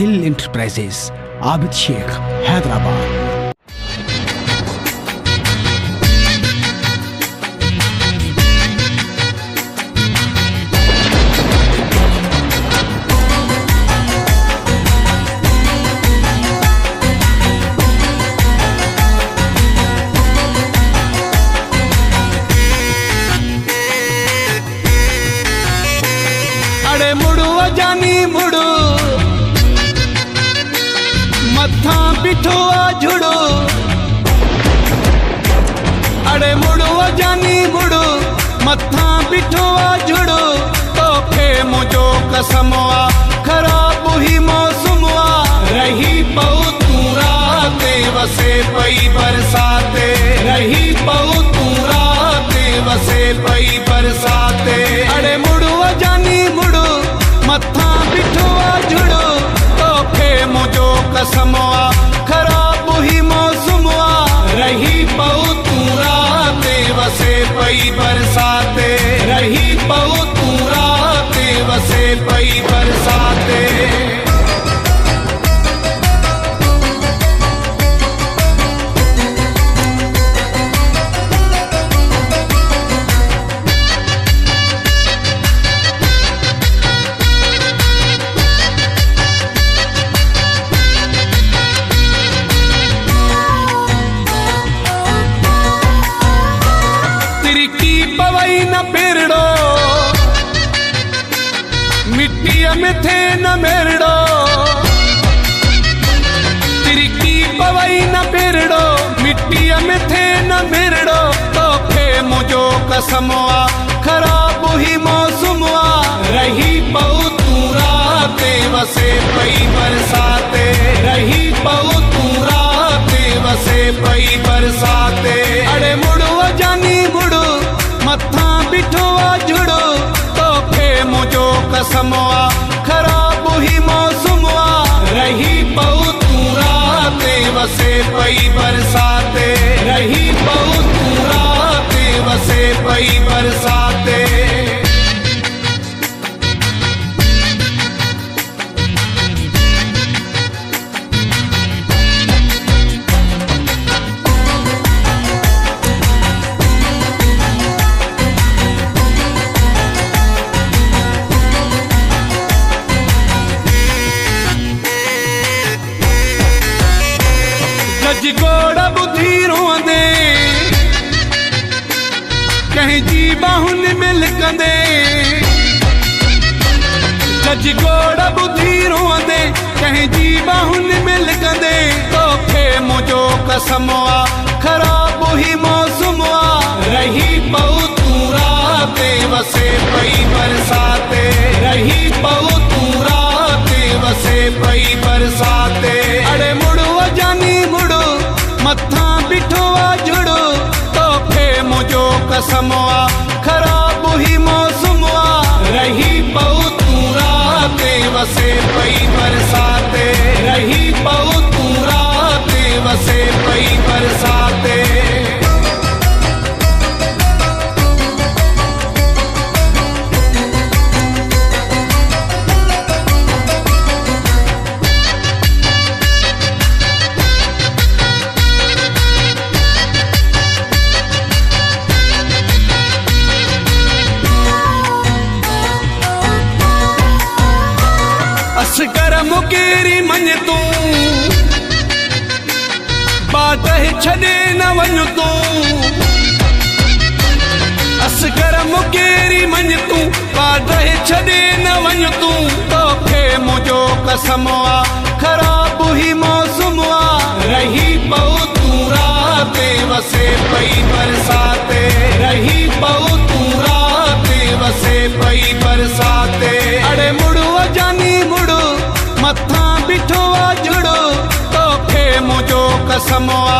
दिल इंटरप्राइजेस, आबिद शेख, हैदराबाद। अड़े मुड़ो जानी मुड़ो मथा पिठो आ झुड़ो, अड़े मुड़ो जानी मुड़ो मथा पिठो आ झुड़ो, तोखे मुझो कसमवा खराब ही मौसमवा, रही पऊ तू राते वसे पई बरसाते, रही पऊ तू राते वसे पई बरसाते। अड़े मुड़ो जानी मुड़ो मथा पिठो आ झुड़ो, तोखे मुझो कसमवा खराब ही मौसमवा, रही पऊ तू राते वसे पई बरसाते, रही पऊ तू राते वसे पई बरसाते। पवई न पेरड़ो मिट्टिया में थे न मेरड़ो, तिरकी पवई न पेरड़ो मिट्टिया में थे न मेरड़ो, तोखे मुझो कसमवा खराब ही मौसमवा, रही पऊ तू राते वसे पई बरसाते, रही पऊ तू राते वसे पई बरसाते। अड़े मुड़ो जानी मुड़ो मथा पिठो आ झुड़ो, तोखे मुझो कसमवा खराब ही मौसमवा, रही पऊ तू राते वसे पई बरसाते, रही पऊ तू राते वसे पई बरसाते। गोड़ा बुद्धि रोंदे कहीं जी बाहुन मिल कंदे, जज गोड़ा बुद्धि रोंदे कहीं जी बाहुन मिल कंदे, तोखे मुझो कसमवा खराब ही मौसमवा, रही पऊ तू राते वसे पई बरसाते, रही पऊ तू राते वसे पई बरसाते। अड़े मुड़ो जानी मुड़ो मथा पिठो आ झुड़ो, तोखे मुझो कसमवा खराब ही मौसमवा, रही पऊ तू राते वसे पई बरसाते, रही पऊ तू राते वसे पई बरसाते। असगर मुकेरी मन तू बाट छॾे न वञ तू, असगर मुकेरी मन तू बाट छॾे न वञ तू, तोखे मुझो कसमवा खराब ही मौसमवा, रही पऊ तू राते वसे पई बरसाते, रही पऊ तू राते वसे पई बरसाते। अड़े मुड़ो जानी मुड़ो मथा पिठो आ झुड़ो, तोखे मुझो कसमवा